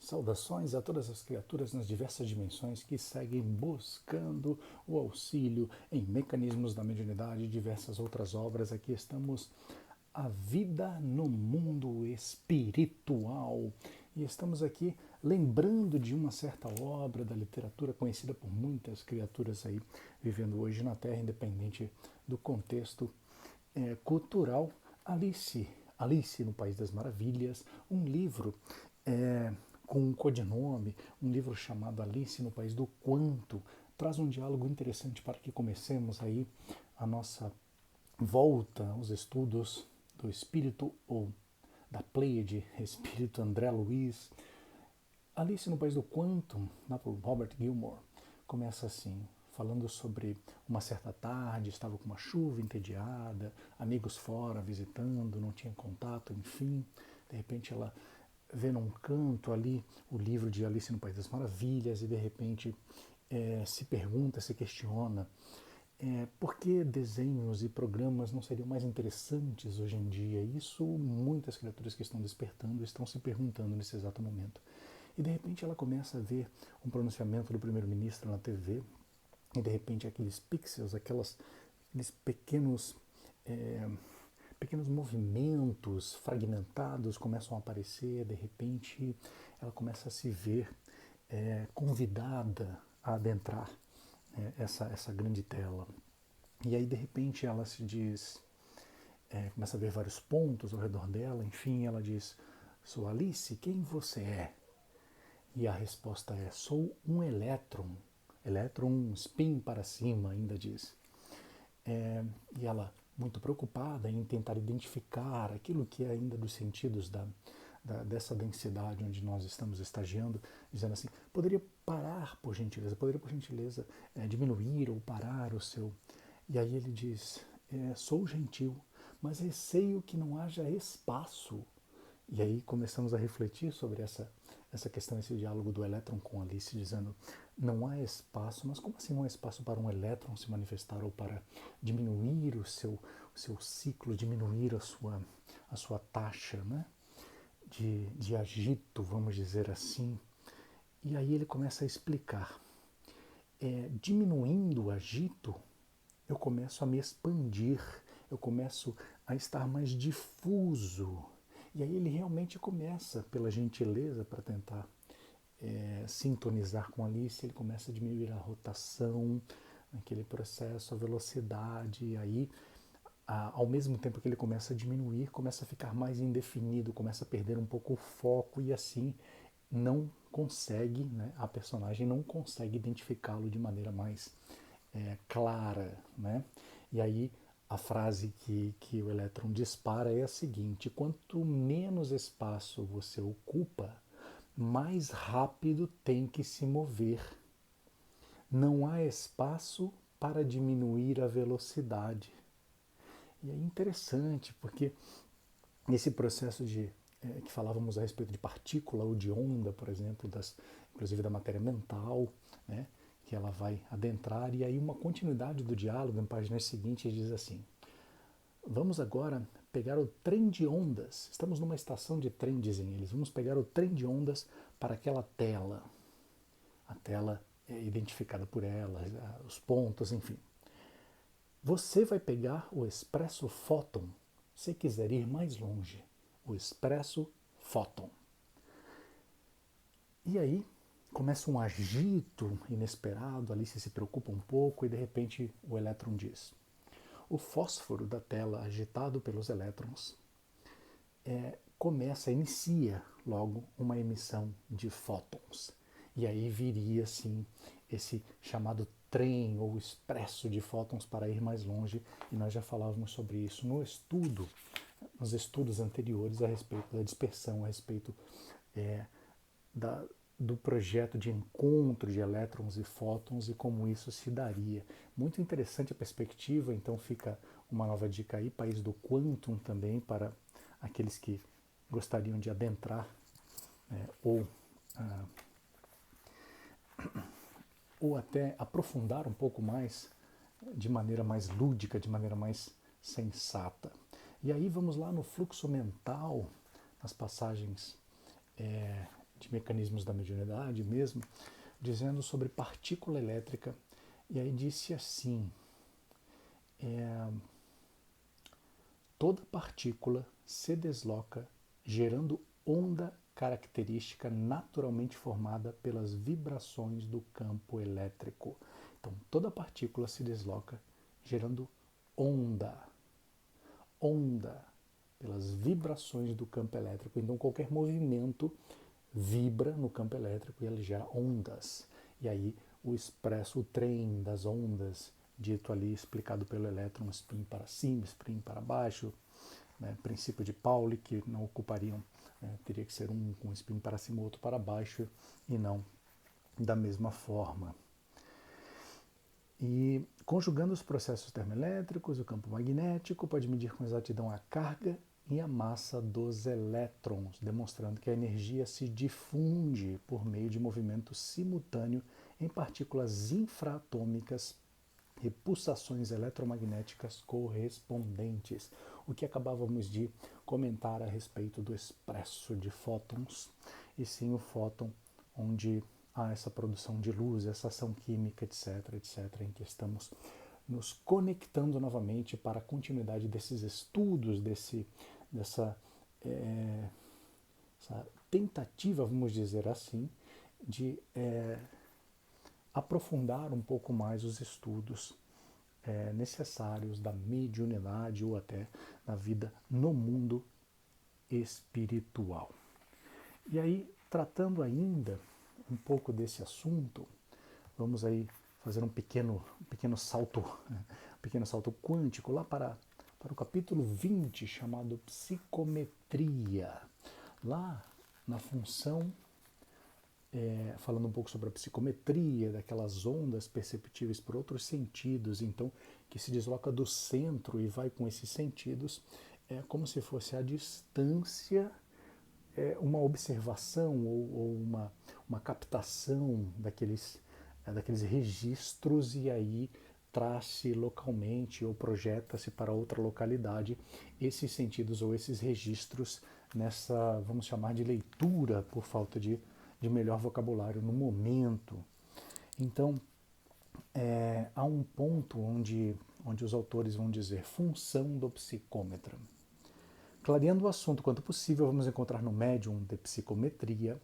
Saudações a todas as criaturas nas diversas dimensões que seguem buscando o auxílio em mecanismos da mediunidade e diversas outras obras. Aqui estamos, a vida no mundo espiritual. E estamos aqui lembrando de uma certa obra da literatura conhecida por muitas criaturas aí vivendo hoje na Terra, independente do contexto cultural. Alice no País das Maravilhas, um livro com um codinome, um livro chamado Alice no País do Quanto, traz um diálogo interessante para que comecemos aí a nossa volta aos estudos do espírito ou da Pleiade, espírito André Luiz. Alice no País do Quantum, por Robert Gilmore, começa assim, falando sobre uma certa tarde, estava com uma chuva entediada, amigos fora visitando, não tinha contato, enfim. De repente ela vê num canto ali o livro de Alice no País das Maravilhas e de repente se pergunta, se questiona por que desenhos e programas não seriam mais interessantes hoje em dia? Isso muitas criaturas que estão despertando estão se perguntando nesse exato momento. E de repente ela começa a ver um pronunciamento do primeiro-ministro na TV e de repente aqueles pixels, aqueles pequenos movimentos fragmentados começam a aparecer, de repente ela começa a se ver convidada a adentrar essa grande tela. E aí de repente ela se diz, começa a ver vários pontos ao redor dela, enfim, ela diz: sou Alice, quem você é? E a resposta é: sou um elétron, um spin para cima, ainda diz. E ela, muito preocupada em tentar identificar aquilo que é ainda dos sentidos dessa densidade onde nós estamos estagiando, dizendo assim: poderia parar, por gentileza, diminuir ou parar o seu... E aí ele diz: sou gentil, mas receio que não haja espaço. E aí começamos a refletir sobre essa questão, esse diálogo do elétron com Alice, dizendo: não há espaço, mas como assim não há espaço para um elétron se manifestar ou para diminuir o seu ciclo, diminuir a sua taxa, né, de agito, vamos dizer assim. E aí ele começa a explicar: diminuindo o agito, eu começo a me expandir, eu começo a estar mais difuso. E aí ele realmente começa, pela gentileza, para tentar sintonizar com Alice, ele começa a diminuir a rotação, naquele processo, a velocidade, e aí, ao mesmo tempo que ele começa a diminuir, começa a ficar mais indefinido, começa a perder um pouco o foco e assim não consegue, né, a personagem não consegue identificá-lo de maneira mais clara, né? E aí a frase que o elétron dispara é a seguinte: quanto menos espaço você ocupa, mais rápido tem que se mover. Não há espaço para diminuir a velocidade. E é interessante porque esse processo que falávamos a respeito de partícula ou de onda, por exemplo, inclusive da matéria mental, né, que ela vai adentrar, e aí uma continuidade do diálogo, na página seguinte, diz assim: vamos agora pegar o trem de ondas. Estamos numa estação de trem, dizem eles. Vamos pegar o trem de ondas para aquela tela. A tela é identificada por ela, os pontos, enfim. Você vai pegar o expresso fóton, se quiser ir mais longe. O expresso fóton. E aí começa um agito inesperado, Alice se preocupa um pouco e de repente o elétron diz: o fósforo da tela agitado pelos elétrons inicia logo uma emissão de fótons. E aí viria sim esse chamado trem ou expresso de fótons para ir mais longe, e nós já falávamos sobre isso nos estudos anteriores a respeito da dispersão, a respeito do projeto de encontro de elétrons e fótons e como isso se daria. Muito interessante a perspectiva, então fica uma nova dica aí, País do Quantum também, para aqueles que gostariam de adentrar ou até aprofundar um pouco mais, de maneira mais lúdica, de maneira mais sensata. E aí vamos lá no fluxo mental, nas passagens de Mecanismos da Mediunidade mesmo, dizendo sobre partícula elétrica, e aí disse assim, toda partícula se desloca gerando onda característica naturalmente formada pelas vibrações do campo elétrico. Então, toda partícula se desloca gerando onda pelas vibrações do campo elétrico. Então, qualquer movimento vibra no campo elétrico e ele gera ondas. E aí, o trem das ondas, dito ali, explicado pelo elétron, spin para cima, spin para baixo, né, princípio de Pauli, que não ocupariam, teria que ser um com spin para cima, outro para baixo, e não da mesma forma. E conjugando os processos termoelétricos, o campo magnético pode medir com exatidão a carga e a massa dos elétrons, demonstrando que a energia se difunde por meio de movimento simultâneo em partículas infraatômicas e pulsações eletromagnéticas correspondentes, o que acabávamos de comentar a respeito do expresso de fótons, e sim o fóton onde há essa produção de luz, essa ação química, etc., em que estamos nos conectando novamente para a continuidade desses estudos, dessa essa tentativa, vamos dizer assim, de aprofundar um pouco mais os estudos necessários da mediunidade ou até da vida no mundo espiritual. E aí, tratando ainda um pouco desse assunto, vamos aí fazer um pequeno salto, um pequeno salto quântico lá para o capítulo 20, chamado Psicometria. Lá na função, falando um pouco sobre a psicometria, daquelas ondas perceptíveis por outros sentidos, então, que se desloca do centro e vai com esses sentidos, é como se fosse a distância, uma observação ou uma captação daqueles registros, e aí traz-se localmente ou projeta-se para outra localidade esses sentidos ou esses registros nessa, vamos chamar de leitura, por falta de melhor vocabulário no momento. Então, há um ponto onde os autores vão dizer função do psicômetra. Clareando o assunto quanto possível, vamos encontrar no médium de psicometria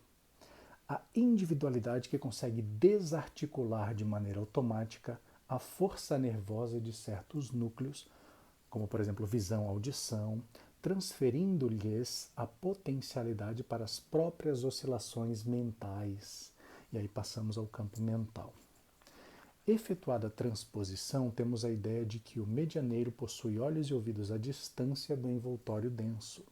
a individualidade que consegue desarticular de maneira automática a força nervosa de certos núcleos, como por exemplo visão, audição, transferindo-lhes a potencialidade para as próprias oscilações mentais. E aí passamos ao campo mental. Efetuada a transposição, temos a ideia de que o medianeiro possui olhos e ouvidos à distância do envoltório denso,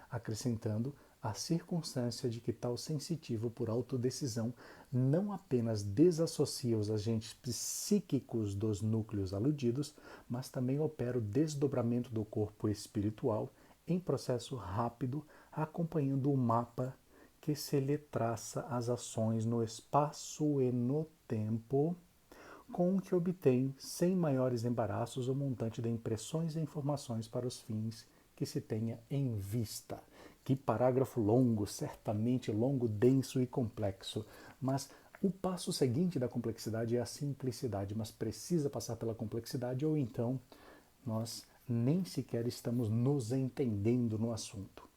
acrescentando a circunstância de que tal sensitivo por autodecisão não apenas desassocia os agentes psíquicos dos núcleos aludidos, mas também opera o desdobramento do corpo espiritual em processo rápido, acompanhando o mapa que se lhe traça as ações no espaço e no tempo, com o que obtém, sem maiores embaraços, o montante de impressões e informações para os fins que se tenha em vista. Que parágrafo longo, certamente longo, denso e complexo, mas o passo seguinte da complexidade é a simplicidade, mas precisa passar pela complexidade ou então nós nem sequer estamos nos entendendo no assunto.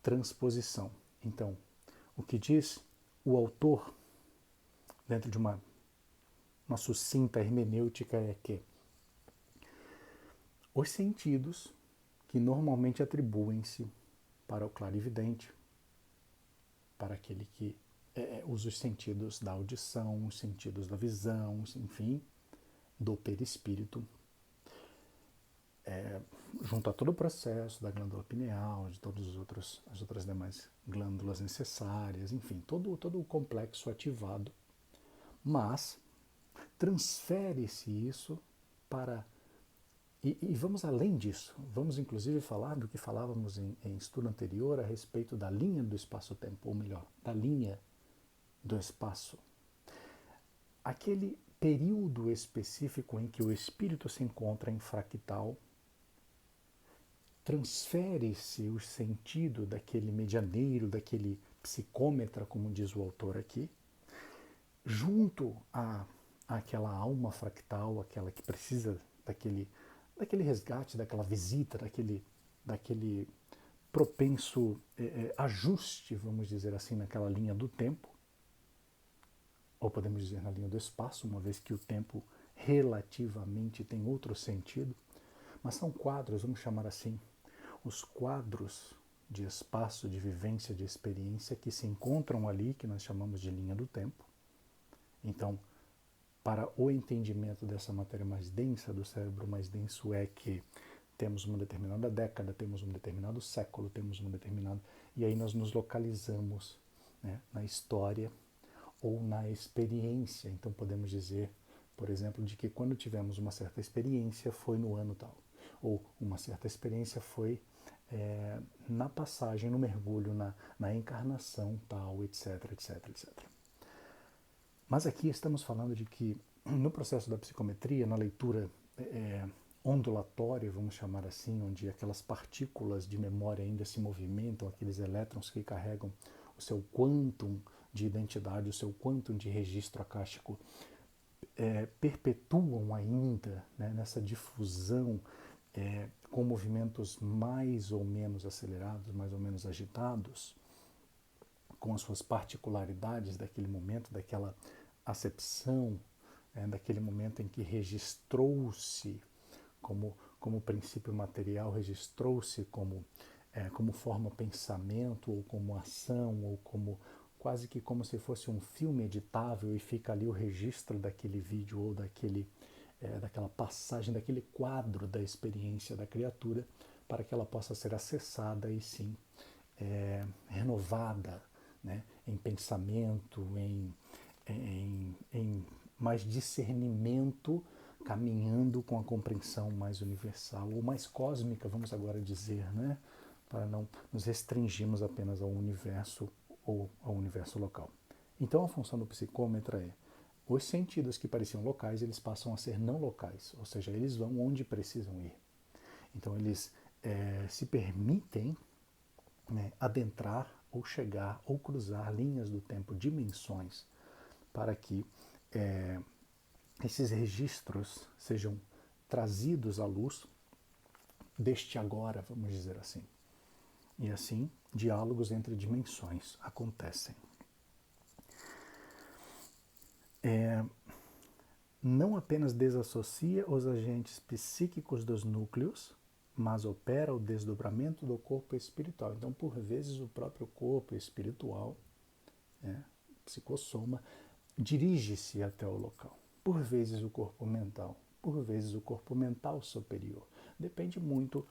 Transposição. Então, o que diz o autor, dentro de uma sucinta hermenêutica, é que os sentidos que normalmente atribuem-se para o clarividente, para aquele que usa os sentidos da audição, os sentidos da visão, enfim, do perispírito, junto a todo o processo da glândula pineal, de todas as outras demais glândulas necessárias, enfim, todo o complexo ativado, mas transfere-se isso para... E vamos além disso, vamos inclusive falar do que falávamos em estudo anterior a respeito da linha do espaço-tempo, ou melhor, da linha do espaço. Aquele período específico em que o espírito se encontra em fractal, transfere-se o sentido daquele medianeiro, daquele psicômetra, como diz o autor aqui, junto àquela alma fractal, aquela que precisa daquele resgate, daquela visita, daquele propenso ajuste, vamos dizer assim, naquela linha do tempo, ou podemos dizer na linha do espaço, uma vez que o tempo relativamente tem outro sentido, mas são quadros, vamos chamar assim, os quadros de espaço, de vivência, de experiência que se encontram ali, que nós chamamos de linha do tempo. Então, para o entendimento dessa matéria mais densa, do cérebro mais denso, é que temos uma determinada década, temos um determinado século, temos um determinado... E aí nós nos localizamos, né, na história ou na experiência. Então podemos dizer, por exemplo, de que quando tivemos uma certa experiência foi no ano tal, ou uma certa experiência foi na passagem, no mergulho, na encarnação tal, etc, etc, etc. Mas aqui estamos falando de que no processo da psicometria, na leitura ondulatória, vamos chamar assim, onde aquelas partículas de memória ainda se movimentam, aqueles elétrons que carregam o seu quantum de identidade, o seu quantum de registro acástico, perpetuam ainda, né, nessa difusão com movimentos mais ou menos acelerados, mais ou menos agitados, com as suas particularidades daquele momento, daquela acepção, daquele momento em que registrou-se como princípio material, registrou-se como forma pensamento, ou como ação, ou como quase que como se fosse um filme editável, e fica ali o registro daquele vídeo ou daquela passagem, daquele quadro da experiência da criatura, para que ela possa ser acessada e sim renovada, né, em pensamento, em mais discernimento, caminhando com a compreensão mais universal, ou mais cósmica, vamos agora dizer, né, para não nos restringirmos apenas ao universo ou ao universo local. Então a função do psicômetra é: os sentidos que pareciam locais, eles passam a ser não locais, ou seja, eles vão onde precisam ir. Então eles se permitem, né, adentrar ou chegar ou cruzar linhas do tempo, dimensões, para que esses registros sejam trazidos à luz deste agora, vamos dizer assim. E assim, diálogos entre dimensões acontecem. Não apenas desassocia os agentes psíquicos dos núcleos, mas opera o desdobramento do corpo espiritual. Então, por vezes, o próprio corpo espiritual, psicossoma, dirige-se até o local. Por vezes, o corpo mental. Por vezes, o corpo mental superior. Depende muito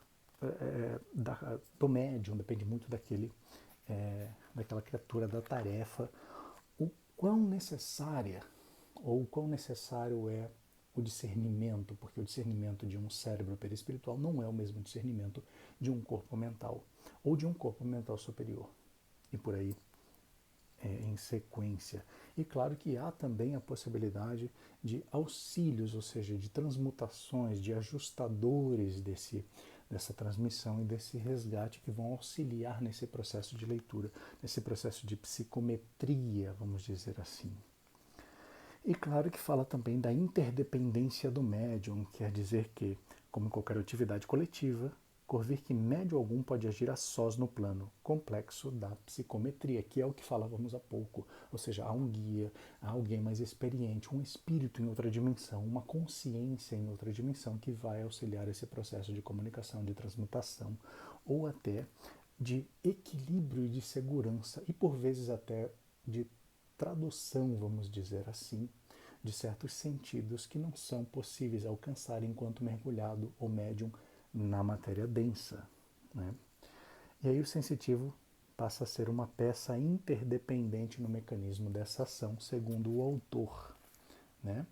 do médium, depende muito daquela criatura, da tarefa, o quão necessária ou o quão necessário é o discernimento, porque o discernimento de um cérebro perispiritual não é o mesmo discernimento de um corpo mental ou de um corpo mental superior. E por aí em sequência. E claro que há também a possibilidade de auxílios, ou seja, de transmutações, de ajustadores dessa transmissão e desse resgate, que vão auxiliar nesse processo de leitura, nesse processo de psicometria, vamos dizer assim. E claro que fala também da interdependência do médium, quer dizer que, como em qualquer atividade coletiva, convir que médium algum pode agir a sós no plano complexo da psicometria, que é o que falávamos há pouco, ou seja, há um guia, há alguém mais experiente, um espírito em outra dimensão, uma consciência em outra dimensão que vai auxiliar esse processo de comunicação, de transmutação, ou até de equilíbrio e de segurança, e por vezes até de tradução, vamos dizer assim, de certos sentidos que não são possíveis alcançar enquanto mergulhado ou médium na matéria densa, né? E aí o sensitivo passa a ser uma peça interdependente no mecanismo dessa ação, segundo o autor, né?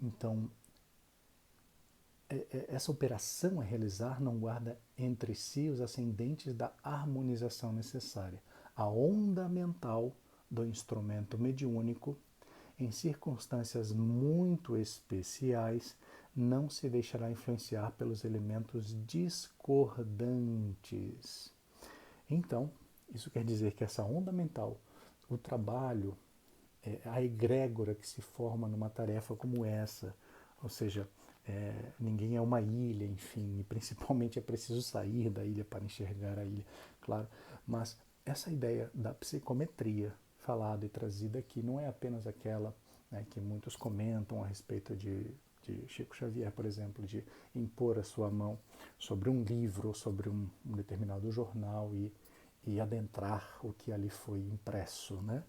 Então, essa operação a realizar não guarda entre si os ascendentes da harmonização necessária. A onda mental do instrumento mediúnico, em circunstâncias muito especiais, não se deixará influenciar pelos elementos discordantes. Então, Isso quer dizer que essa onda mental, o trabalho, a egrégora que se forma numa tarefa como essa, ou seja, ninguém é uma ilha, enfim, e principalmente é preciso sair da ilha para enxergar a ilha, claro, mas essa ideia da psicometria falada e trazida aqui não é apenas aquela, né, que muitos comentam a respeito de Chico Xavier, por exemplo, de impor a sua mão sobre um livro, sobre um determinado jornal e adentrar o que ali foi impresso, né,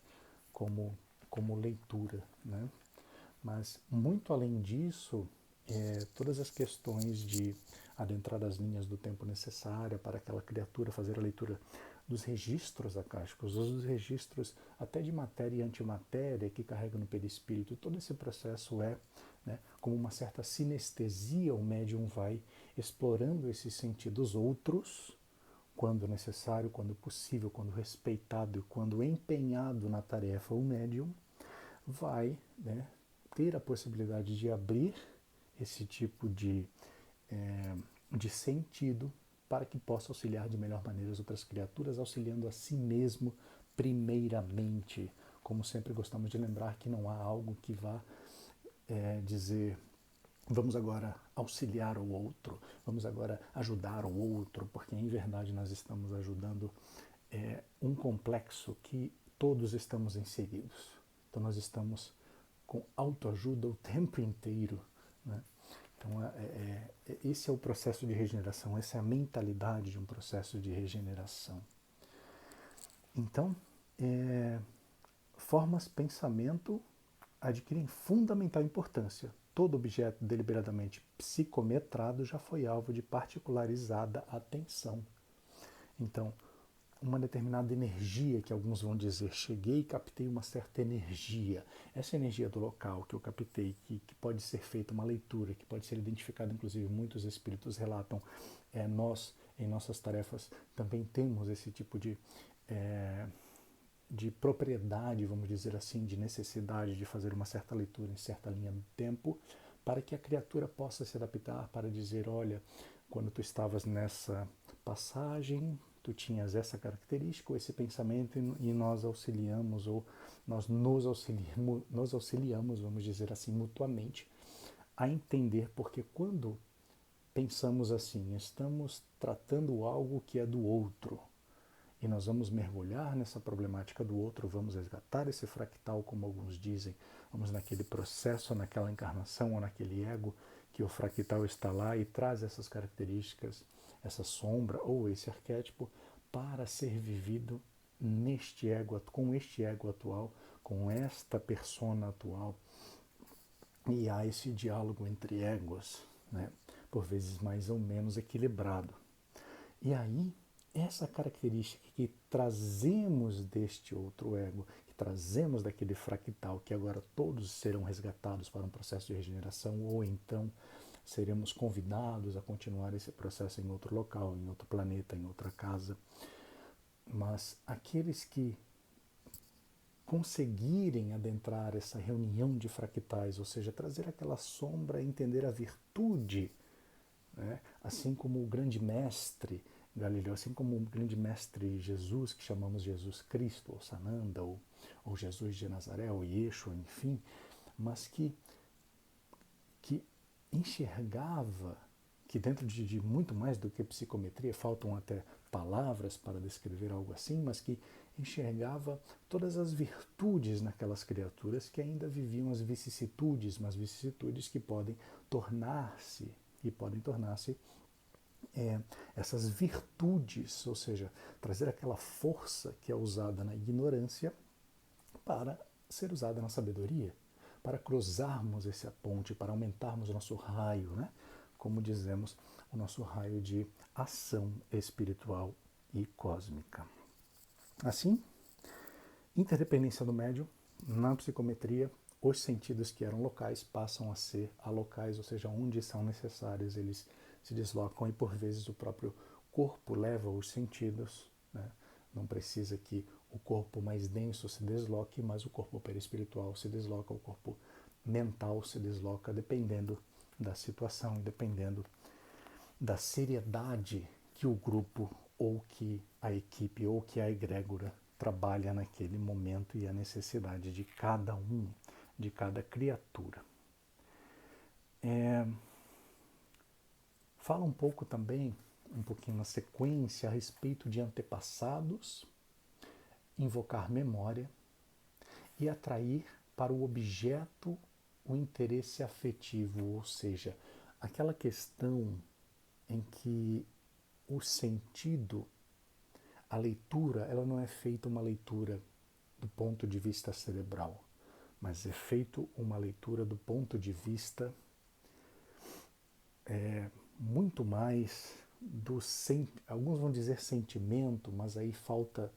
como leitura, né? Mas, muito além disso, todas as questões de adentrar as linhas do tempo necessária para aquela criatura fazer a leitura dos registros akáshicos, dos registros até de matéria e antimatéria que carrega no perispírito, todo esse processo né, como uma certa sinestesia, o médium vai explorando esses sentidos outros, quando necessário, quando possível, quando respeitado, quando empenhado na tarefa, o médium vai, né, ter a possibilidade de abrir esse tipo de sentido para que possa auxiliar de melhor maneira as outras criaturas, auxiliando a si mesmo primeiramente. Como sempre gostamos de lembrar que não há algo que vá dizer vamos agora auxiliar o outro, vamos agora ajudar o outro, porque em verdade nós estamos ajudando um complexo que todos estamos inseridos. Então nós estamos com autoajuda o tempo inteiro, né? Então esse é o processo de regeneração, essa é a mentalidade de um processo de regeneração. Então, formas pensamento adquirem fundamental importância. Todo objeto deliberadamente psicometrado já foi alvo de particularizada atenção. Então, uma determinada energia que alguns vão dizer, cheguei e captei uma certa energia. Essa energia do local que eu captei, que pode ser feita uma leitura, que pode ser identificada, inclusive muitos espíritos relatam, nós em nossas tarefas também temos esse tipo de propriedade, vamos dizer assim, de necessidade de fazer uma certa leitura em certa linha do tempo, para que a criatura possa se adaptar para dizer, olha, quando tu estavas nessa passagem, tu tinhas essa característica ou esse pensamento e nós auxiliamos ou nós nos auxiliamos, vamos dizer assim, mutuamente, a entender, porque quando pensamos assim, estamos tratando algo que é do outro, e nós vamos mergulhar nessa problemática do outro, vamos resgatar esse fractal, como alguns dizem, vamos naquele processo, naquela encarnação ou naquele ego, que o fractal está lá e traz essas características, essa sombra ou esse arquétipo, para ser vivido neste ego, com este ego atual, com esta persona atual. E há esse diálogo entre egos, né, por vezes mais ou menos equilibrado. E aí, essa característica que trazemos deste outro ego, que trazemos daquele fractal, que agora todos serão resgatados para um processo de regeneração, ou então seremos convidados a continuar esse processo em outro local, em outro planeta, em outra casa. Mas aqueles que conseguirem adentrar essa reunião de fractais, ou seja, trazer aquela sombra, entender a virtude, né? Assim como o grande mestre Galileu, assim como o grande mestre Jesus, que chamamos Jesus Cristo, ou Sananda, ou Jesus de Nazaré, ou Yeshua, enfim, mas que enxergava que dentro de muito mais do que psicometria, faltam até palavras para descrever algo assim, mas que enxergava todas as virtudes naquelas criaturas que ainda viviam as vicissitudes, mas vicissitudes que podem tornar-se essas virtudes, ou seja, trazer aquela força que é usada na ignorância para ser usada na sabedoria, para cruzarmos essa ponte, para aumentarmos o nosso raio, né? Como dizemos, o nosso raio de ação espiritual e cósmica. Assim, interdependência do médium, na psicometria, os sentidos que eram locais passam a ser alocais, ou seja, onde são necessários eles se deslocam e por vezes o próprio corpo leva os sentidos, né? Não precisa que o corpo mais denso se desloque, mas o corpo perispiritual se desloca, o corpo mental se desloca, dependendo da situação, dependendo da seriedade que o grupo ou que a equipe ou que a egrégora trabalha naquele momento e a necessidade de cada um, de cada criatura. Fala um pouco também, um pouquinho na sequência, a respeito de antepassados, invocar memória e atrair para o objeto o interesse afetivo, ou seja, aquela questão em que o sentido, a leitura, ela não é feita uma leitura do ponto de vista cerebral, mas é feita uma leitura do ponto de vista muito mais do alguns vão dizer sentimento, mas aí falta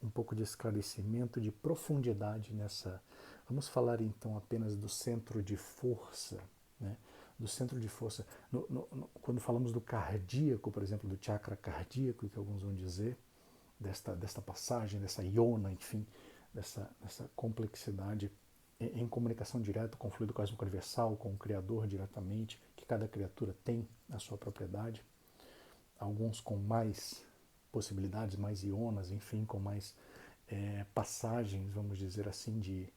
um pouco de esclarecimento, de profundidade nessa. Vamos falar então apenas do centro de força, né? Do centro de força. Quando falamos do cardíaco, por exemplo, do chakra cardíaco, que alguns vão dizer, desta passagem, dessa iona, enfim, dessa complexidade em comunicação direta com o fluido cósmico universal, com o Criador diretamente, que cada criatura tem a sua propriedade, alguns com mais possibilidades, mais ionas, enfim, com mais passagens, vamos dizer assim, de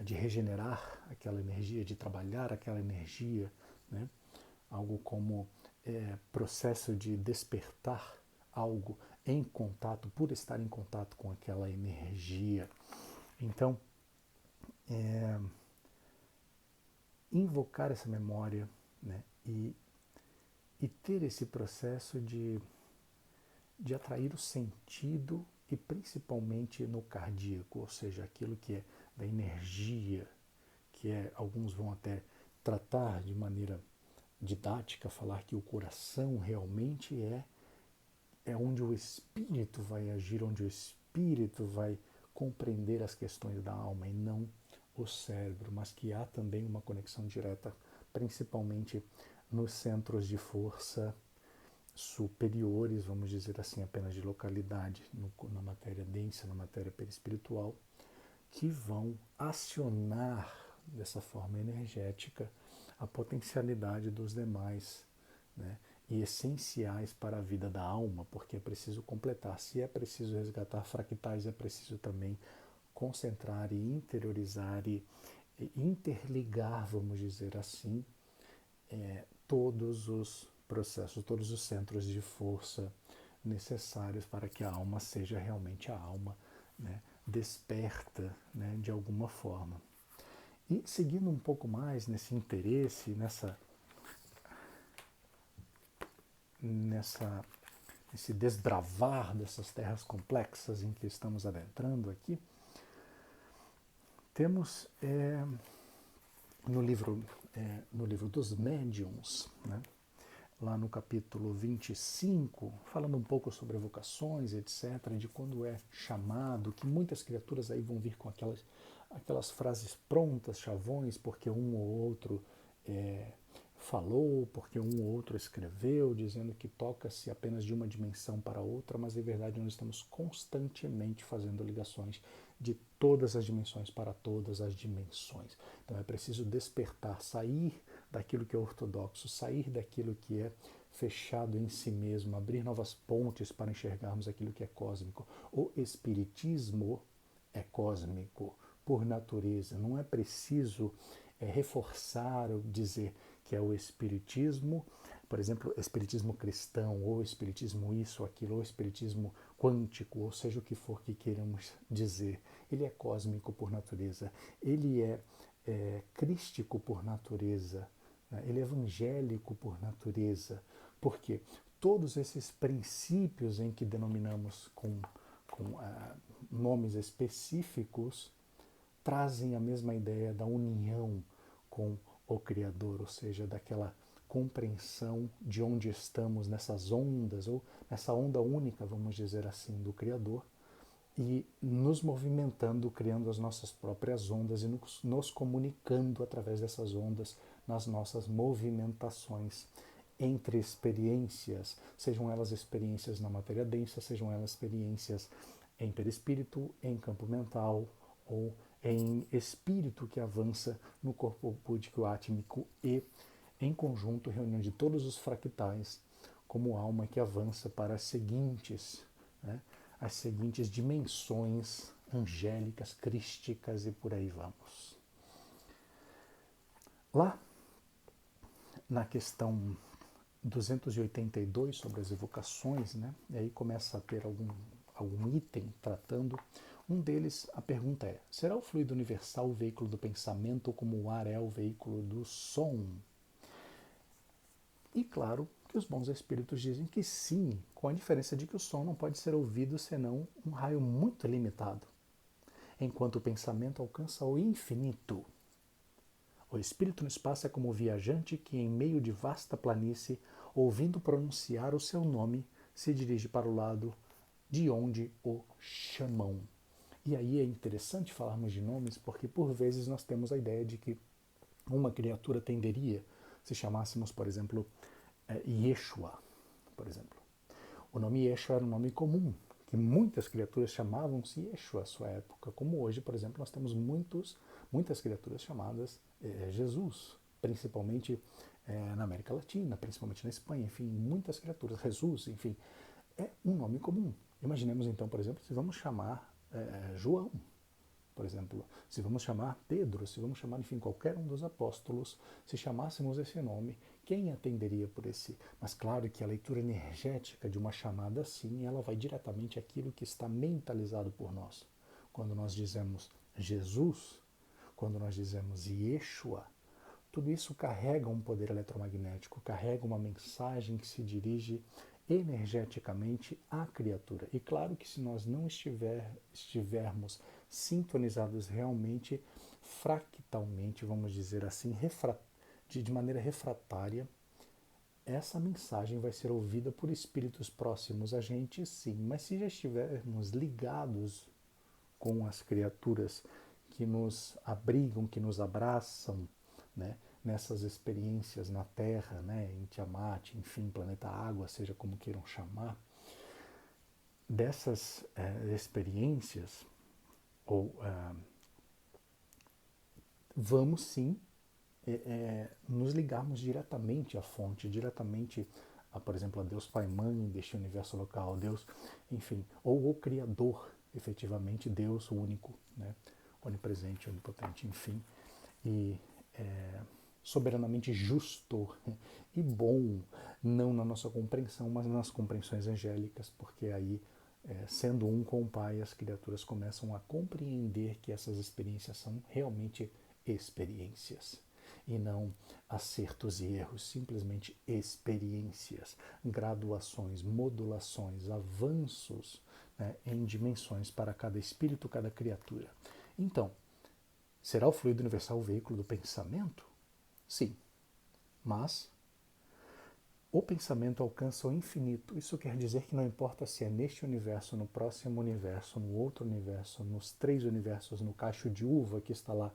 regenerar aquela energia, de trabalhar aquela energia, né? Algo como processo de despertar algo em contato, por estar em contato com aquela energia. Então, invocar essa memória, né? E ter esse processo de atrair o sentido e principalmente no cardíaco, ou seja, aquilo que é da energia, que alguns vão até tratar de maneira didática, falar que o coração realmente é onde o espírito vai agir, onde o espírito vai compreender as questões da alma e não o cérebro, mas que há também uma conexão direta, principalmente nos centros de força superiores, vamos dizer assim, apenas de localidade, na matéria densa, na matéria perispiritual, que vão acionar dessa forma energética a potencialidade dos demais, né? E essenciais para a vida da alma, porque é preciso completar. Se é preciso resgatar fractais, é preciso também concentrar e interiorizar e interligar, vamos dizer assim, todos os processos, todos os centros de força necessários para que a alma seja realmente a alma, né, desperta, né, de alguma forma. E seguindo um pouco mais nesse interesse, esse desbravar dessas terras complexas em que estamos adentrando aqui, temos no livro dos médiuns, né, lá no capítulo 25, falando um pouco sobre evocações, etc., de quando é chamado, que muitas criaturas aí vão vir com aquelas frases prontas, chavões, porque um ou outro falou, porque um ou outro escreveu, dizendo que toca-se apenas de uma dimensão para outra, mas em verdade nós estamos constantemente fazendo ligações de todas as dimensões para todas as dimensões. Então é preciso despertar, sair daquilo que é ortodoxo, sair daquilo que é fechado em si mesmo, abrir novas pontes para enxergarmos aquilo que é cósmico. O espiritismo é cósmico por natureza, não é preciso reforçar ou dizer que é o espiritismo, por exemplo, espiritismo cristão, ou espiritismo isso, aquilo, ou espiritismo quântico, ou seja o que for que queiramos dizer. Ele é cósmico por natureza, ele é crístico por natureza, né? Ele é evangélico por natureza, porque todos esses princípios em que denominamos com nomes específicos trazem a mesma ideia da união com o Criador, ou seja, daquela compreensão de onde estamos nessas ondas, ou nessa onda única, vamos dizer assim, do Criador, e nos movimentando, criando as nossas próprias ondas e nos comunicando através dessas ondas nas nossas movimentações entre experiências, sejam elas experiências na matéria densa, sejam elas experiências em perispírito, em campo mental ou em espírito que avança no corpo búdico átmico e, em conjunto, reunião de todos os fractais como alma que avança para as seguintes, né, as seguintes dimensões angélicas, crísticas e por aí vamos. Lá, na questão 282 sobre as evocações, né, e aí começa a ter algum item tratando. Um deles, a pergunta é: será o fluido universal o veículo do pensamento como o ar é o veículo do som? E claro que os bons espíritos dizem que sim, com a diferença de que o som não pode ser ouvido senão um raio muito limitado, enquanto o pensamento alcança o infinito. O espírito no espaço é como o viajante que, em meio de vasta planície, ouvindo pronunciar o seu nome, se dirige para o lado de onde o chamam. E aí é interessante falarmos de nomes, porque por vezes nós temos a ideia de que uma criatura tenderia, se chamássemos, por exemplo, Yeshua, por exemplo. O nome Yeshua era um nome comum, que muitas criaturas chamavam-se Yeshua à sua época, como hoje, por exemplo, nós temos muitas criaturas chamadas Jesus, principalmente na América Latina, principalmente na Espanha, enfim, muitas criaturas, Jesus, enfim, é um nome comum. Imaginemos então, por exemplo, se vamos chamar João, por exemplo, se vamos chamar Pedro, se vamos chamar, enfim, qualquer um dos apóstolos, se chamássemos esse nome, quem atenderia por esse? Mas claro que a leitura energética de uma chamada assim, ela vai diretamente àquilo que está mentalizado por nós. Quando nós dizemos Jesus, quando nós dizemos Yeshua, tudo isso carrega um poder eletromagnético, carrega uma mensagem que se dirige energeticamente à criatura. E claro que se nós não estivermos sintonizados realmente, fractalmente, vamos dizer assim, de maneira refratária, essa mensagem vai ser ouvida por espíritos próximos a gente, sim. Mas se já estivermos ligados com as criaturas que nos abrigam, que nos abraçam, né, nessas experiências na Terra, né, em Tiamat, enfim, planeta Água, seja como queiram chamar, dessas experiências, vamos sim nos ligarmos diretamente à fonte, diretamente, por exemplo, a Deus Pai Mãe deste universo local, Deus, enfim, ou o Criador, efetivamente, Deus único, né, onipresente, onipotente, enfim, e soberanamente justo e bom, não na nossa compreensão, mas nas compreensões angélicas, porque aí, sendo um com o Pai, as criaturas começam a compreender que essas experiências são realmente experiências e não acertos e erros, simplesmente experiências, graduações, modulações, avanços, né, em dimensões para cada espírito, cada criatura. Então, será o fluido universal o veículo do pensamento? Sim, mas o pensamento alcança o infinito. Isso quer dizer que não importa se é neste universo, no próximo universo, no outro universo, nos 3 universos, no cacho de uva que está lá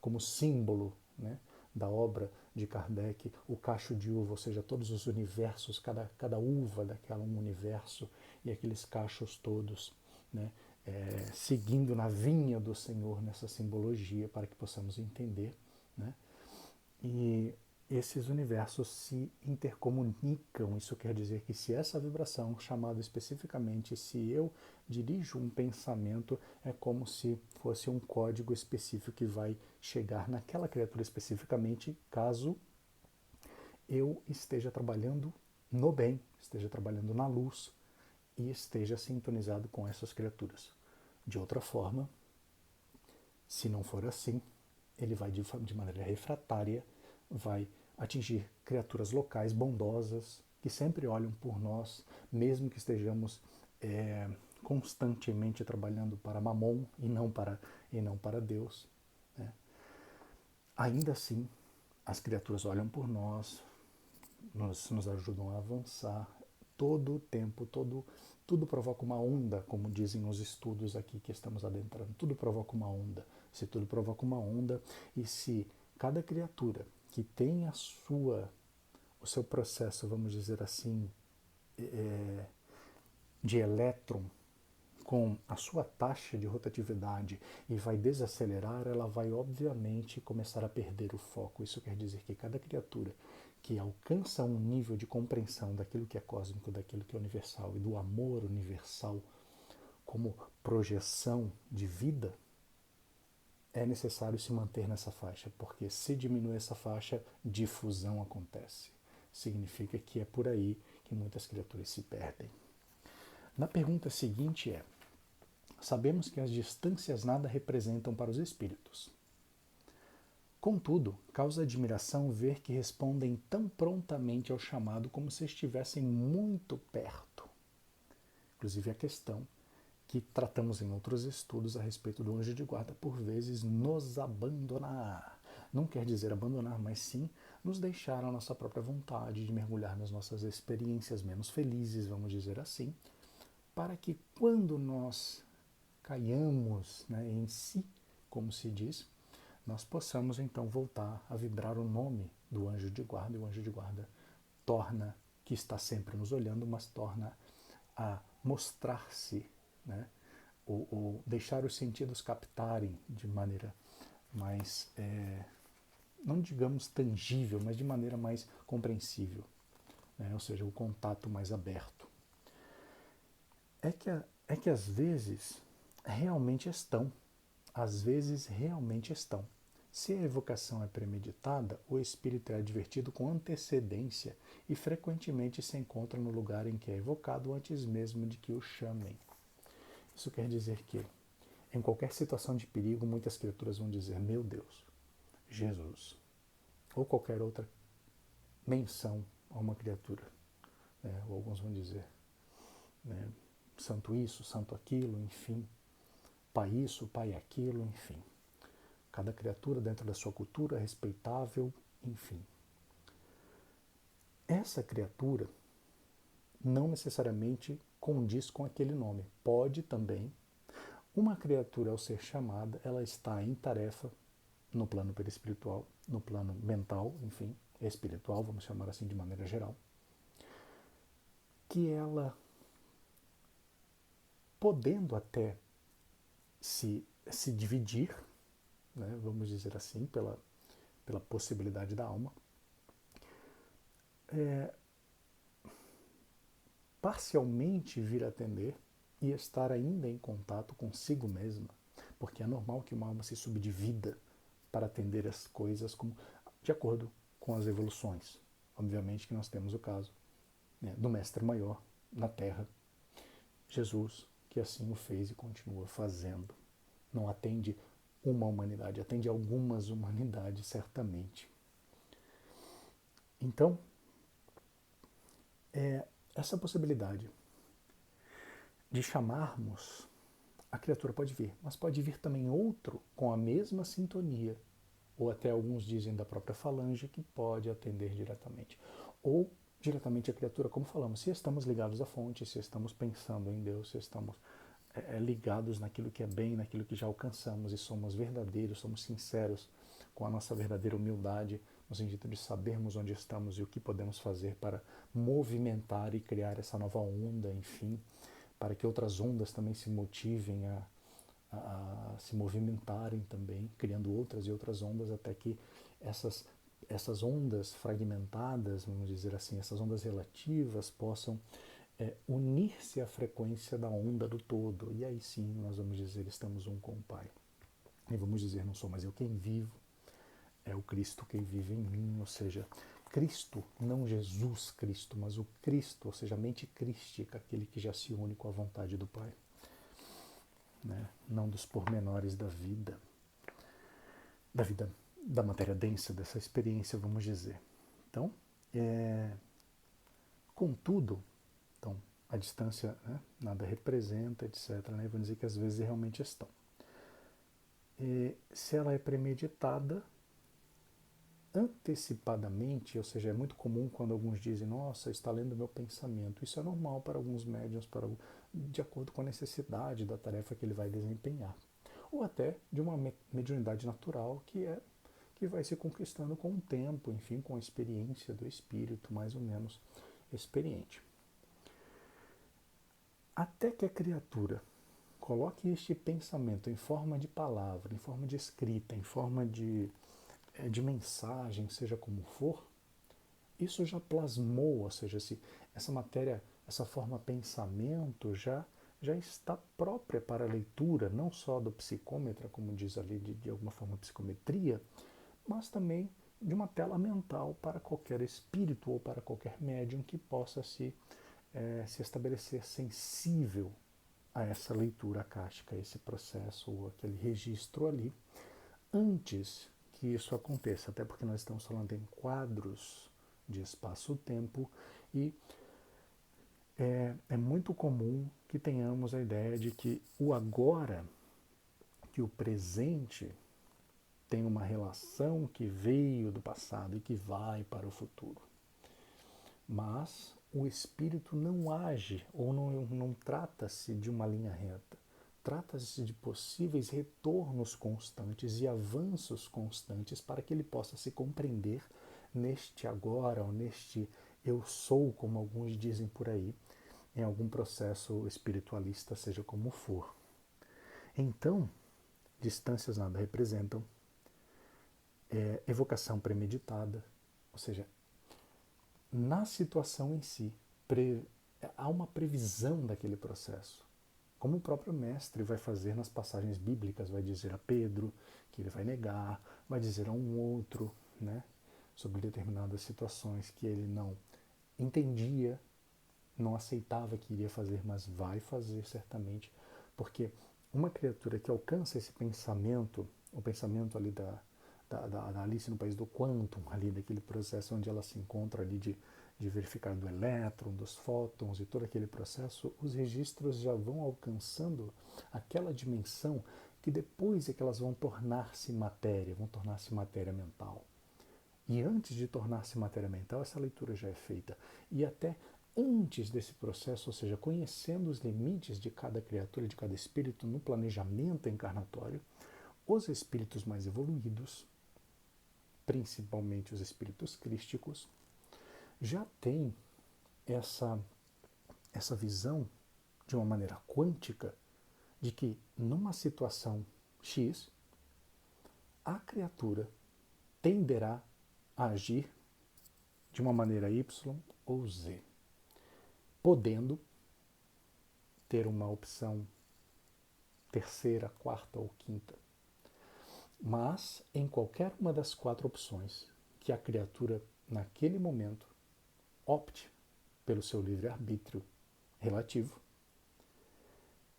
como símbolo, né, da obra de Kardec, o cacho de uva, ou seja, todos os universos, cada uva daquela um universo e aqueles cachos todos, né, seguindo na vinha do Senhor nessa simbologia para que possamos entender, né? E esses universos se intercomunicam. Isso quer dizer que se essa vibração, chamada especificamente, se eu dirijo um pensamento, é como se fosse um código específico que vai chegar naquela criatura especificamente, caso eu esteja trabalhando no bem, esteja trabalhando na luz e esteja sintonizado com essas criaturas. De outra forma, se não for assim, ele vai de maneira refratária, vai atingir criaturas locais bondosas, que sempre olham por nós, mesmo que estejamos constantemente trabalhando para Mamon e não para Deus, né? Ainda assim, as criaturas olham por nós, nos ajudam a avançar todo o tempo, tudo provoca uma onda, como dizem os estudos aqui que estamos adentrando. Tudo provoca uma onda. Se tudo provoca uma onda, e se cada criatura que tem o seu processo, vamos dizer assim, de elétron com a sua taxa de rotatividade e vai desacelerar, ela vai obviamente começar a perder o foco. Isso quer dizer que cada criatura que alcança um nível de compreensão daquilo que é cósmico, daquilo que é universal e do amor universal como projeção de vida, é necessário se manter nessa faixa, porque se diminui essa faixa, difusão acontece. Significa que é por aí que muitas criaturas se perdem. Na pergunta seguinte é: sabemos que as distâncias nada representam para os espíritos. Contudo, causa admiração ver que respondem tão prontamente ao chamado como se estivessem muito perto. Inclusive a questão que tratamos em outros estudos a respeito do anjo de guarda, por vezes nos abandonar. Não quer dizer abandonar, mas sim nos deixar à nossa própria vontade de mergulhar nas nossas experiências menos felizes, vamos dizer assim, para que quando nós caiamos, né, em si, como se diz, nós possamos então voltar a vibrar o nome do anjo de guarda, e o anjo de guarda torna, que está sempre nos olhando, mas torna a mostrar-se, né, ou deixar os sentidos captarem de maneira mais, não digamos tangível, mas de maneira mais compreensível, né, ou seja, o contato mais aberto. É que às vezes realmente estão. Às vezes realmente estão. Se a evocação é premeditada, o espírito é advertido com antecedência e frequentemente se encontra no lugar em que é evocado antes mesmo de que o chamem. Isso quer dizer que, em qualquer situação de perigo, muitas criaturas vão dizer: meu Deus, Jesus, ou qualquer outra menção a uma criatura. Ou alguns vão dizer, né, santo isso, santo aquilo, enfim, pai isso, pai aquilo, enfim. Cada criatura dentro da sua cultura, respeitável, enfim. Essa criatura não necessariamente condiz com aquele nome. Pode também. Uma criatura, ao ser chamada, ela está em tarefa no plano perispiritual, no plano mental, enfim, espiritual, vamos chamar assim de maneira geral, que ela, podendo até se dividir, né, vamos dizer assim, pela possibilidade da alma, parcialmente vir a atender e estar ainda em contato consigo mesma, porque é normal que uma alma se subdivida para atender as coisas como, de acordo com as evoluções. Obviamente que nós temos o caso, né, do Mestre Maior na Terra, Jesus, que assim o fez e continua fazendo. Não atende uma humanidade, atende algumas humanidades, certamente. Então, essa possibilidade de chamarmos, a criatura pode vir, mas pode vir também outro com a mesma sintonia, ou até alguns dizem da própria falange, que pode atender diretamente. Ou diretamente a criatura, como falamos, se estamos ligados à fonte, se estamos pensando em Deus, se estamos ligados naquilo que é bem, naquilo que já alcançamos e somos verdadeiros, somos sinceros com a nossa verdadeira humildade, no sentido de sabermos onde estamos e o que podemos fazer para movimentar e criar essa nova onda, enfim, para que outras ondas também se motivem a se movimentarem também, criando outras e outras ondas, até que essas ondas fragmentadas, vamos dizer assim, essas ondas relativas possam unir-se à frequência da onda do todo. E aí sim nós vamos dizer: estamos um com o Pai. E vamos dizer: não sou mais eu quem vivo, é o Cristo quem vive em mim. Ou seja, Cristo, não Jesus Cristo, mas o Cristo, ou seja, a mente crística, aquele que já se une com a vontade do Pai, né? Não dos pormenores da vida da matéria densa, dessa experiência, vamos dizer. Então, contudo, então, a distância, né, nada representa, etc. Né? Vamos dizer que às vezes realmente estão. Se ela é premeditada, antecipadamente, ou seja, é muito comum quando alguns dizem: nossa, está lendo meu pensamento. Isso é normal para alguns médiuns, de acordo com a necessidade da tarefa que ele vai desempenhar. Ou até de uma mediunidade natural que vai se conquistando com o tempo, enfim, com a experiência do espírito, mais ou menos experiente. Até que a criatura coloque este pensamento em forma de palavra, em forma de escrita, em forma de mensagem, seja como for, isso já plasmou, ou seja, essa matéria, essa forma pensamento já está própria para a leitura, não só do psicômetra, como diz ali, de alguma forma psicometria, mas também de uma tela mental para qualquer espírito ou para qualquer médium que possa se estabelecer sensível a essa leitura akáshica, a esse processo ou aquele registro ali, antes que isso aconteça, até porque nós estamos falando em quadros de espaço-tempo e é muito comum que tenhamos a ideia de que o agora, que o presente tem uma relação que veio do passado e que vai para o futuro. Mas o espírito não age ou não trata-se de uma linha reta. Trata-se de possíveis retornos constantes e avanços constantes para que ele possa se compreender neste agora ou neste eu sou, como alguns dizem por aí, em algum processo espiritualista, seja como for. Então, distâncias nada representam, evocação premeditada, ou seja, na situação em si, há uma previsão daquele processo. Como o próprio mestre vai fazer nas passagens bíblicas, vai dizer a Pedro que ele vai negar, vai dizer a um outro, né, sobre determinadas situações que ele não entendia, não aceitava que iria fazer, mas vai fazer certamente, porque uma criatura que alcança esse pensamento, o pensamento ali da Alice no País do Quantum, ali daquele processo onde ela se encontra ali de verificar do elétron, dos fótons e todo aquele processo, os registros já vão alcançando aquela dimensão que depois é que elas vão tornar-se matéria mental. E antes de tornar-se matéria mental, essa leitura já é feita. E até antes desse processo, ou seja, conhecendo os limites de cada criatura, de cada espírito no planejamento encarnatório, os espíritos mais evoluídos, principalmente os espíritos crísticos, já têm essa visão de uma maneira quântica de que numa situação X, a criatura tenderá a agir de uma maneira Y ou Z, podendo ter uma opção terceira, quarta ou quinta. Mas, em qualquer uma das quatro opções que a criatura, naquele momento, opte pelo seu livre-arbítrio relativo,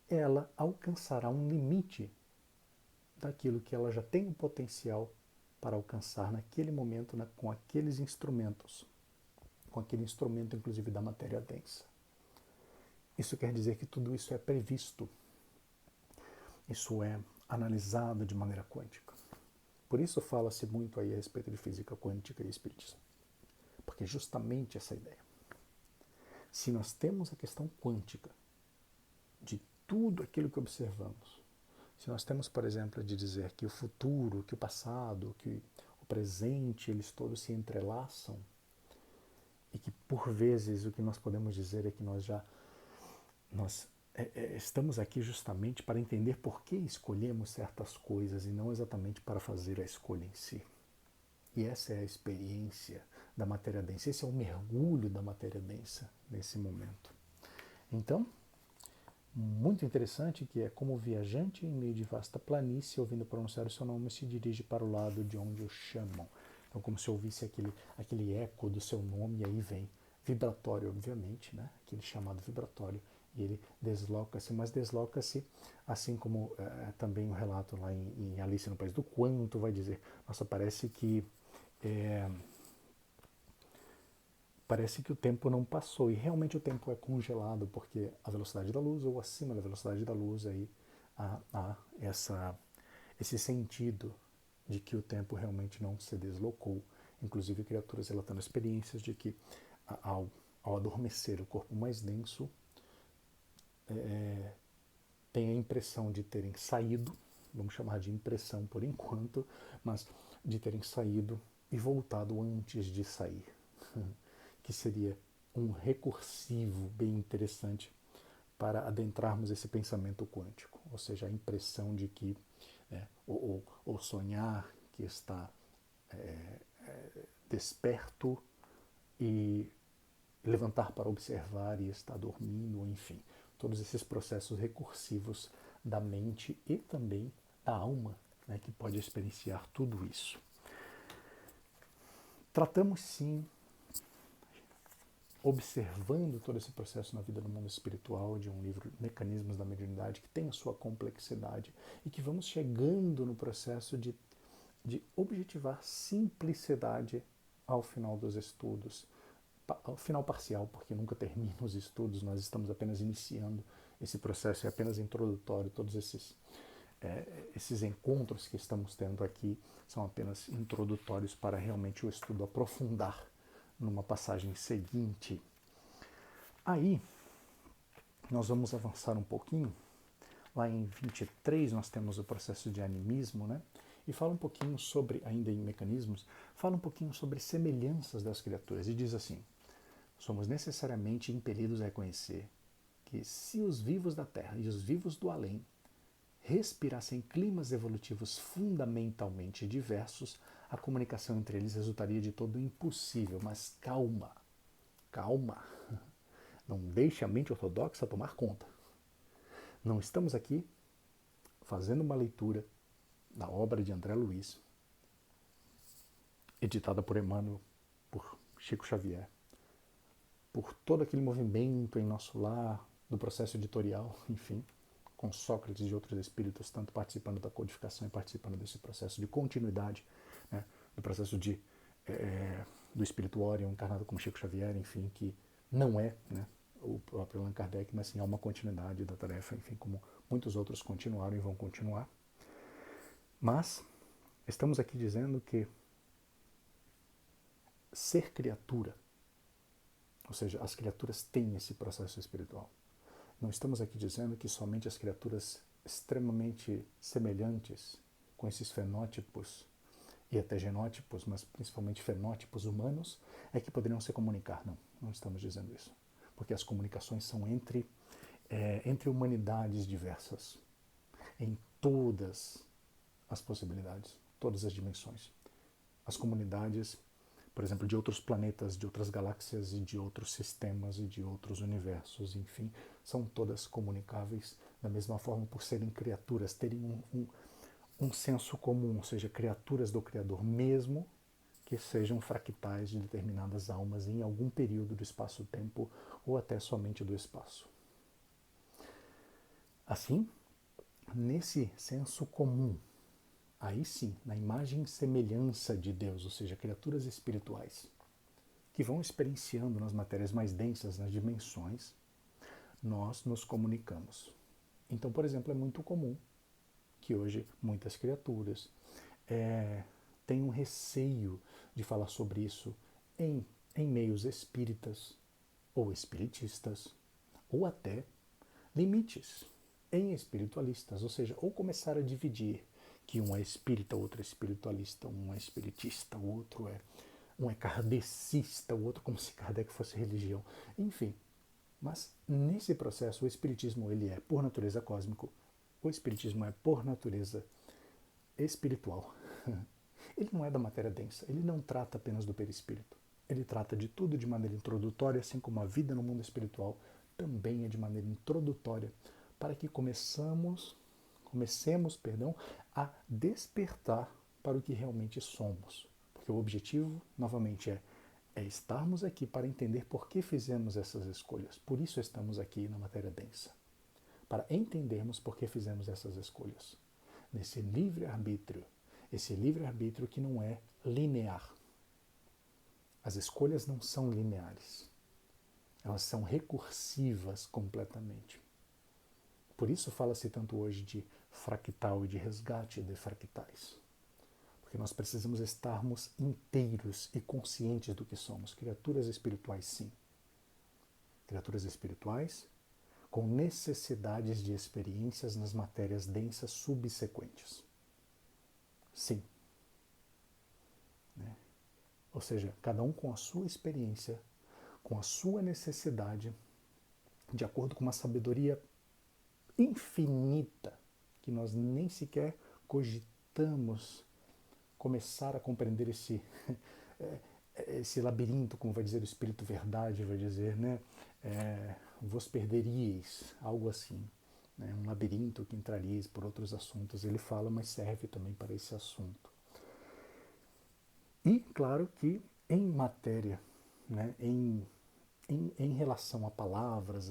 ela alcançará um limite daquilo que ela já tem o potencial para alcançar naquele momento, com aqueles instrumentos, com aquele instrumento, inclusive, da matéria densa. Isso quer dizer que tudo isso é previsto, isso é analisado de maneira quântica. Por isso fala-se muito aí a respeito de física quântica e espiritismo, porque justamente essa ideia. Se nós temos a questão quântica de tudo aquilo que observamos, se nós temos, por exemplo, de dizer que o futuro, que o passado, que o presente, eles todos se entrelaçam, e que por vezes o que nós podemos dizer é que nós estamos aqui justamente para entender por que escolhemos certas coisas e não exatamente para fazer a escolha em si. E essa é a experiência da matéria densa, esse é o mergulho da matéria densa nesse momento. Então, muito interessante que é como viajante em meio de vasta planície, ouvindo pronunciar o seu nome, se dirige para o lado de onde o chamam. Então, como se ouvisse aquele eco do seu nome, e aí vem vibratório, obviamente, né? Aquele chamado vibratório, e ele desloca-se, mas desloca-se, assim como também o relato lá em Alice no País do Quanto vai dizer, nossa, parece que o tempo não passou, e realmente o tempo é congelado, porque a velocidade da luz, ou acima da velocidade da luz, aí há esse sentido de que o tempo realmente não se deslocou. Inclusive criaturas relatando experiências de que ao adormecer o corpo mais denso, tem a impressão de terem saído, vamos chamar de impressão por enquanto, mas de terem saído e voltado antes de sair, que seria um recursivo bem interessante para adentrarmos esse pensamento quântico, ou seja, a impressão de que, ou sonhar que está desperto e levantar para observar e estar dormindo, enfim, todos esses processos recursivos da mente e também da alma, né, que pode experienciar tudo isso. Tratamos sim, observando todo esse processo na vida do mundo espiritual, de um livro Mecanismos da Mediunidade, que tem a sua complexidade e que vamos chegando no processo de objetivar simplicidade ao final dos estudos, ao final parcial, porque nunca termina os estudos, nós estamos apenas iniciando esse processo, é apenas introdutório, todos esses encontros que estamos tendo aqui são apenas introdutórios para realmente o estudo aprofundar numa passagem seguinte. Aí, nós vamos avançar um pouquinho. Lá em 23 nós temos o processo de animismo, né? E fala um pouquinho sobre, ainda em mecanismos, fala um pouquinho sobre semelhanças das criaturas. E diz assim: somos necessariamente impelidos a reconhecer que se os vivos da Terra e os vivos do além respirassem climas evolutivos fundamentalmente diversos, a comunicação entre eles resultaria de todo impossível. Mas calma, calma. Não deixe a mente ortodoxa tomar conta. Não estamos aqui fazendo uma leitura da obra de André Luiz, editada por Emmanuel, por Chico Xavier, por todo aquele movimento em nosso lar, do processo editorial, enfim, com Sócrates e outros espíritos, tanto participando da codificação e participando desse processo de continuidade, né, do processo do espírito Orion, encarnado como Chico Xavier, enfim, que não é, né, o próprio Allan Kardec, mas sim há uma continuidade da tarefa, enfim, como muitos outros continuaram e vão continuar. Mas estamos aqui dizendo que ser criatura, ou seja, as criaturas têm esse processo espiritual. Não estamos aqui dizendo que somente as criaturas extremamente semelhantes, com esses fenótipos e até genótipos, mas principalmente fenótipos humanos, é que poderiam se comunicar. Não, não estamos dizendo isso. Porque as comunicações são entre humanidades diversas, em todas as possibilidades, todas as dimensões. As comunidades, por exemplo, de outros planetas, de outras galáxias e de outros sistemas e de outros universos, enfim, são todas comunicáveis da mesma forma por serem criaturas, terem um senso comum, ou seja, criaturas do Criador, mesmo que sejam fractais de determinadas almas em algum período do espaço-tempo ou até somente do espaço. Assim, nesse senso comum, aí sim, na imagem e semelhança de Deus, ou seja, criaturas espirituais, que vão experienciando nas matérias mais densas, nas dimensões, nós nos comunicamos. Então, por exemplo, é muito comum que hoje muitas criaturas tenham receio de falar sobre isso em meios espíritas ou espiritistas, ou até limites em espiritualistas, ou seja, ou começar a dividir que um é espírita, outro é espiritualista, um é espiritista, o outro um é kardecista, o outro como se Kardec fosse religião, enfim. Mas nesse processo o espiritismo ele é por natureza cósmico, o espiritismo é por natureza espiritual. Ele não é da matéria densa, ele não trata apenas do perispírito. Ele trata de tudo de maneira introdutória, assim como a vida no mundo espiritual também é de maneira introdutória, para que comecemos, a despertar para o que realmente somos. Porque o objetivo, novamente, é estarmos aqui para entender por que fizemos essas escolhas. Por isso estamos aqui na matéria densa. Para entendermos por que fizemos essas escolhas. Nesse livre-arbítrio. Esse livre-arbítrio que não é linear. As escolhas não são lineares. Elas são recursivas completamente. Por isso fala-se tanto hoje de fractal e de resgate de fractais. Porque nós precisamos estarmos inteiros e conscientes do que somos. Criaturas espirituais, sim. Criaturas espirituais com necessidades de experiências nas matérias densas subsequentes. Sim. Né? Ou seja, cada um com a sua experiência, com a sua necessidade, de acordo com uma sabedoria infinita, que nós nem sequer cogitamos começar a compreender esse labirinto, como vai dizer o Espírito Verdade, vai dizer, né? Vos perderíeis, algo assim. Né? Um labirinto que entraríeis por outros assuntos. Ele fala, mas serve também para esse assunto. E, claro que em matéria, né? em relação a palavras,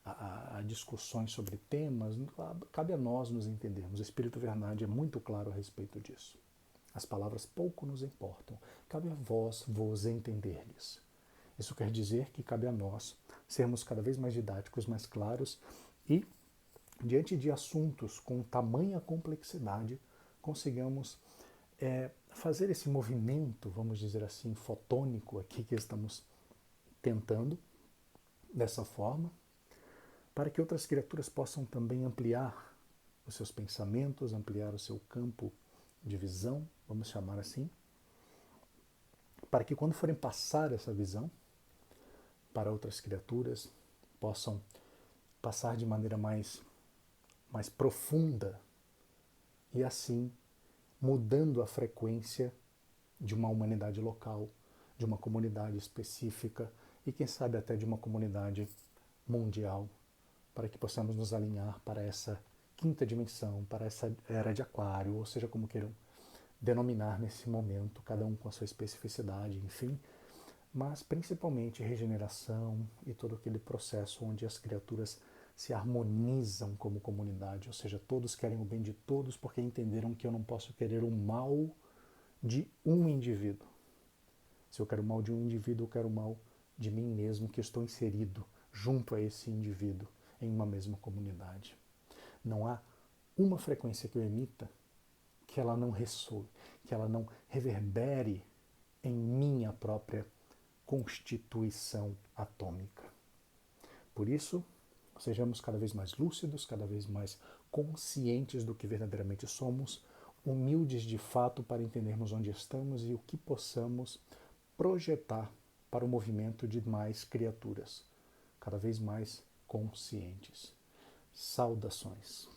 a discussões sobre temas, cabe a nós nos entendermos. O Espírito Verdade é muito claro a respeito disso. As palavras pouco nos importam. Cabe a vós vos entender-lhes. Isso quer dizer que cabe a nós sermos cada vez mais didáticos, mais claros e, diante de assuntos com tamanha complexidade, consigamos fazer esse movimento, vamos dizer assim, fotônico aqui que estamos tentando, dessa forma, para que outras criaturas possam também ampliar os seus pensamentos, ampliar o seu campo de visão, vamos chamar assim, para que quando forem passar essa visão para outras criaturas, possam passar de maneira mais profunda e assim mudando a frequência de uma humanidade local, de uma comunidade específica e quem sabe até de uma comunidade mundial, para que possamos nos alinhar para essa quinta dimensão, para essa era de Aquário, ou seja, como queiram denominar nesse momento, cada um com a sua especificidade, enfim, mas principalmente regeneração e todo aquele processo onde as criaturas se harmonizam como comunidade, ou seja, todos querem o bem de todos porque entenderam que eu não posso querer o mal de um indivíduo. Se eu quero o mal de um indivíduo, eu quero o mal de mim mesmo, que estou inserido junto a esse indivíduo em uma mesma comunidade. Não há uma frequência que eu emita que ela não ressoe, que ela não reverbere em minha própria constituição atômica. Por isso, sejamos cada vez mais lúcidos, cada vez mais conscientes do que verdadeiramente somos, humildes de fato para entendermos onde estamos e o que possamos projetar para o movimento de mais criaturas, cada vez mais conscientes. Saudações.